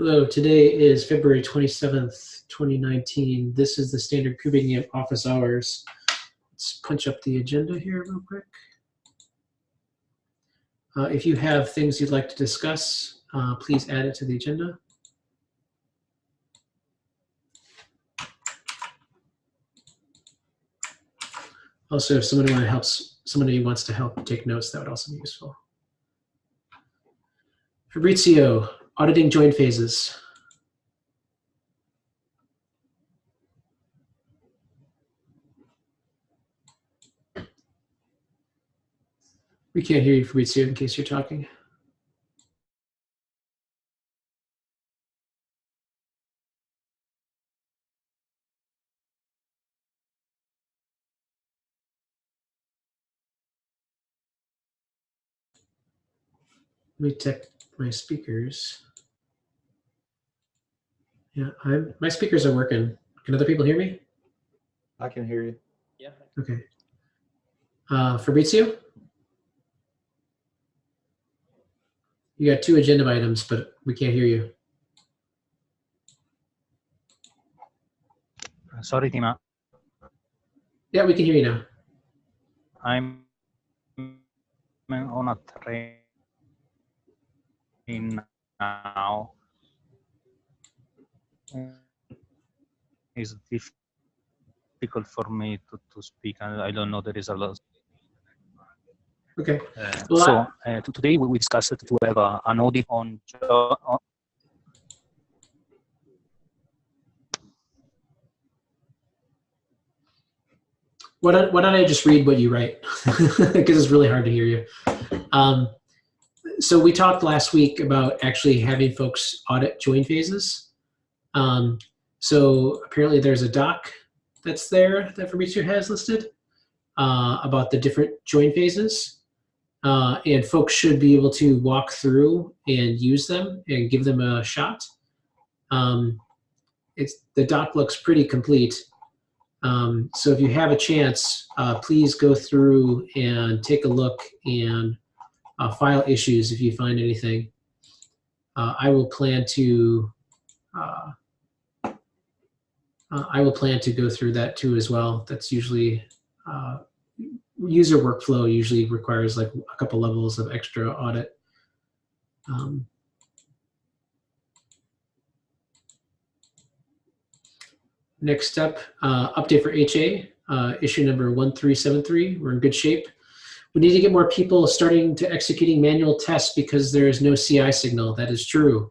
Hello, today is February 27th, 2019. This is the standard kubeadm office hours. Let's punch up the agenda here real quick. If you have things you'd like to discuss, please add it to the agenda. Also, if somebody wants to help take notes, that would also be useful. Fabrizio, auditing join phases. We can't hear you, Fabrizio, in case you're talking. Let me check my speakers. Yeah, my speakers are working. Can other people hear me? I can hear you. Yeah. Okay. Fabrizio? You got 2 agenda items, but we can't hear you. Sorry, Tima. Yeah, we can hear you now. I'm on a train now. It's difficult for me to speak, and I don't know the results. Okay. Today we discussed to have an audit on. Why don't I just read what you write? Because it's really hard to hear you. So we talked last week about actually having folks audit join phases. So apparently there's a doc that's there that Fabrizio has listed about the different join phases. And folks should be able to walk through and use them and give them a shot. The doc looks pretty complete. So if you have a chance, please go through and take a look and file issues if you find anything. I will plan to go through that too as well. That's usually user workflow usually requires like a couple levels of extra audit. Next step, update for HA, issue number 1373. We're in good shape. We need to get more people starting to executing manual tests because there is no CI signal. That is true.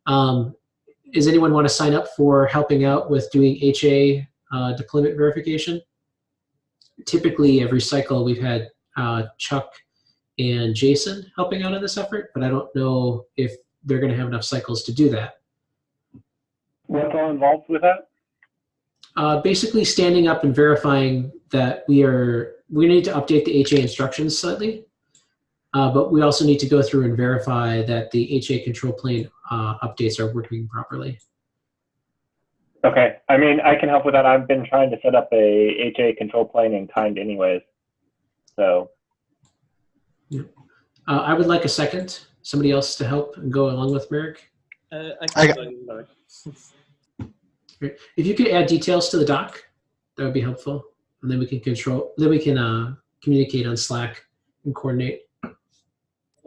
Does anyone want to sign up for helping out with doing HA deployment verification? Typically, every cycle we've had Chuck and Jason helping out in this effort, but I don't know if they're going to have enough cycles to do that. What's all involved with that? Basically standing up and verifying that we need to update the HA instructions slightly, but we also need to go through and verify that the HA control plane updates are working properly. Okay, I mean, I can help with that. I've been trying to set up a HA control plane in kind anyways, so. Yeah. I would like a second, somebody else to help and go along with Merrick. I can join Merrick. Great. If you could add details to the doc, that would be helpful, and then we can communicate on Slack and coordinate.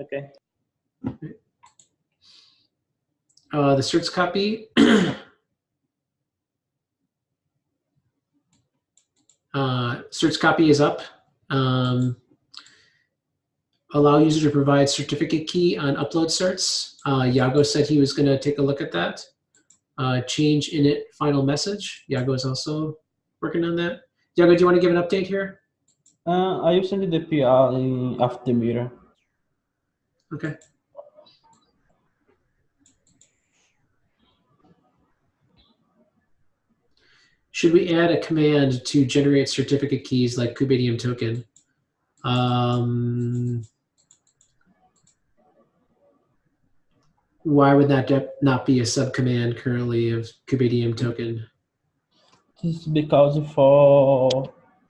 Okay. The certs copy. Certs copy is up. Allow user to provide certificate key on upload certs. Yago said he was going to take a look at that. Change init final message. Yago is also working on that. Yago, do you want to give an update here? I will send the PR after the meeting. Okay. Should we add a command to generate certificate keys like kubeadm token? Why would that not be a subcommand currently of kubeadm token? This is because for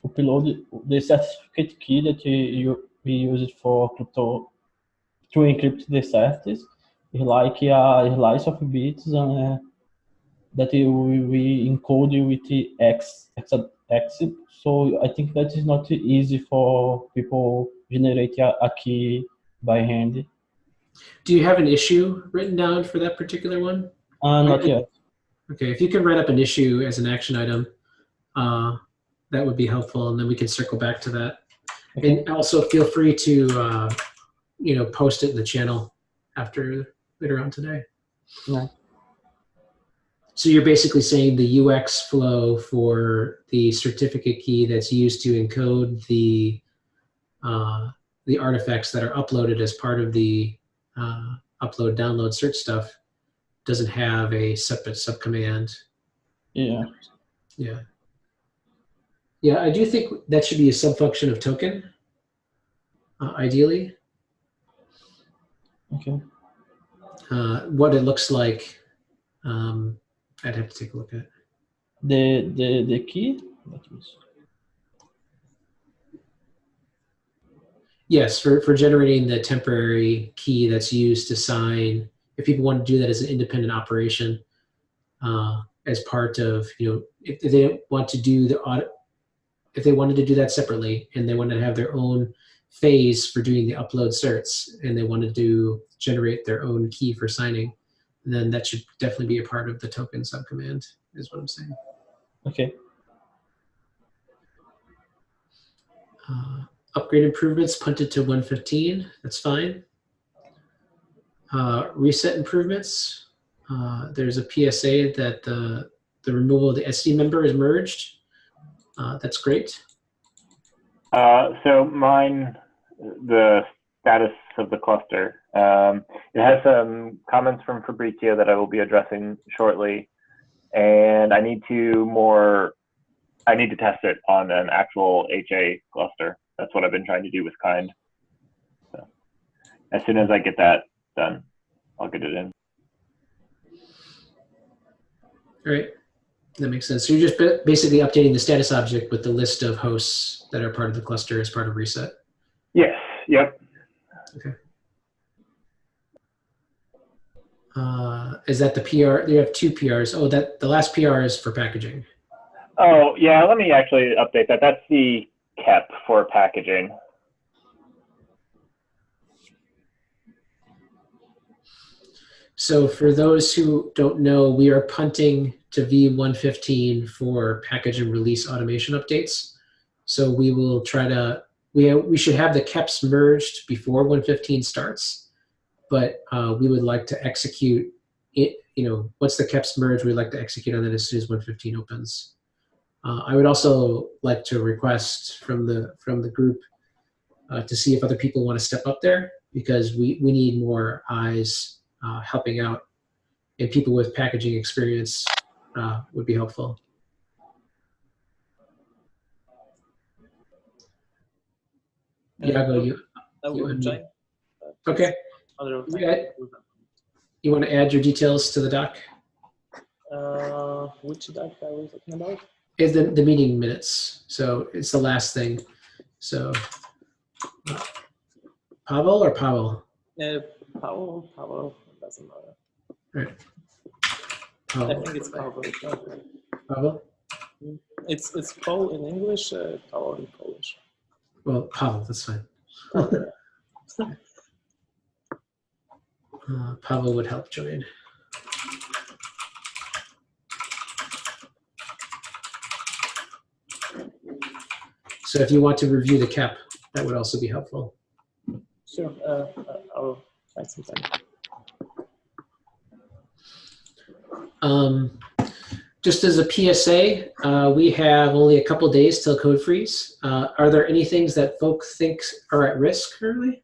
upload the certificate key that we use it for crypto to encrypt the certs, It's like a slice of bits that we encode with the X. So I think that is not easy for people generate a key by hand. Do you have an issue written down for that particular one? Not yet. Okay, if you can write up an issue as an action item, that would be helpful, and then we can circle back to that. Okay. And also feel free to post it in the channel later on today. Yeah. So you're basically saying the UX flow for the certificate key that's used to encode the artifacts that are uploaded as part of the upload, download, search stuff doesn't have a separate subcommand. Yeah. Yeah. Yeah, I do think that should be a subfunction of token, ideally. Okay. What it looks like, I'd have to take a look at. The key. Let me see. Yes, for generating the temporary key that's used to sign. If people want to do that as an independent operation, as part of, if they want to do the audit, if they wanted to do that separately and they wanted to have their own phase for doing the upload certs and they wanted to generate their own key for signing, then that should definitely be a part of the token subcommand, is what I'm saying. Okay. Upgrade improvements punted to 115, that's fine. Reset improvements, there's a PSA that the removal of the SD member is merged. That's great. So mine, the status of the cluster, it has some comments from Fabrizio that I will be addressing shortly, and I need to test it on an actual HA cluster. That's what I've been trying to do with Kind. So as soon as I get that done, I'll get it in. All right, that makes sense. So you're just basically updating the status object with the list of hosts that are part of the cluster as part of reset. Yes, yep. Okay. Is that the PR? You have two PRs. Oh, the last PR is for packaging. Oh, yeah, let me actually update that. That's the KEP for packaging. So for those who don't know, we are punting to V115 for package and release automation updates. So we will try to, we should have the KEPs merged before 115 starts, but we would like to execute it, once the KEPs merge, we'd like to execute on that as soon as 115 opens. I would also like to request from the group to see if other people want to step up there, because we need more eyes helping out, and people with packaging experience would be helpful. Iago, I will join. Okay. You want to add your details to the doc? Which doc are we talking about? Is the meeting minutes. So it's the last thing. So Pavel or Pavel? Pavel, doesn't matter. All right. I think it's Pavel. Pavel? It's Paul in English, Pavel in Polish. Well, Pavel, that's fine. Pavel would help join. So if you want to review the KEP, that would also be helpful. Sure, I'll find some time. Just as a PSA, we have only a couple days till code freeze. Are there any things that folk think are at risk currently?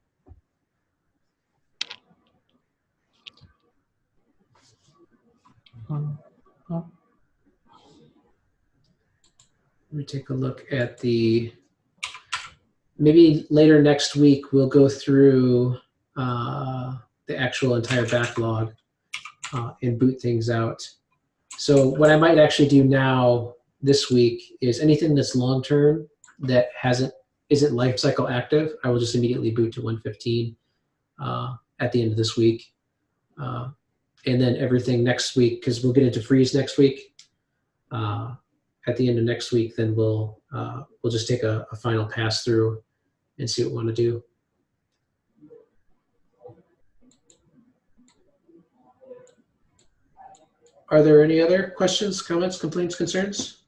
No. Let me take a look at maybe later next week, we'll go through the actual entire backlog and boot things out. So what I might actually do now this week is anything that's long-term that isn't lifecycle active, I will just immediately boot to 115 at the end of this week. and then everything next week, because we'll get into freeze next week. At the end of next week, then we'll just take a final pass through and see what we want to do. Are there any other questions, comments, complaints, concerns?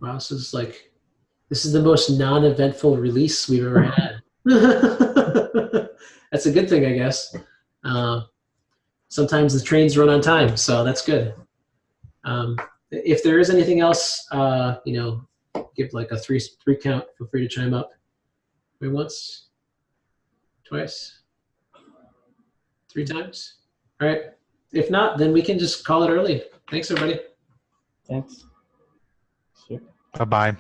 Wow, this is the most non-eventful release we've ever had. That's a good thing, I guess. Sometimes the trains run on time, so that's good. If there is anything else, give like a three count. Feel free to chime up. Maybe once, twice, 3 times. All right. If not, then we can just call it early. Thanks, everybody. Thanks. Sure. Bye-bye.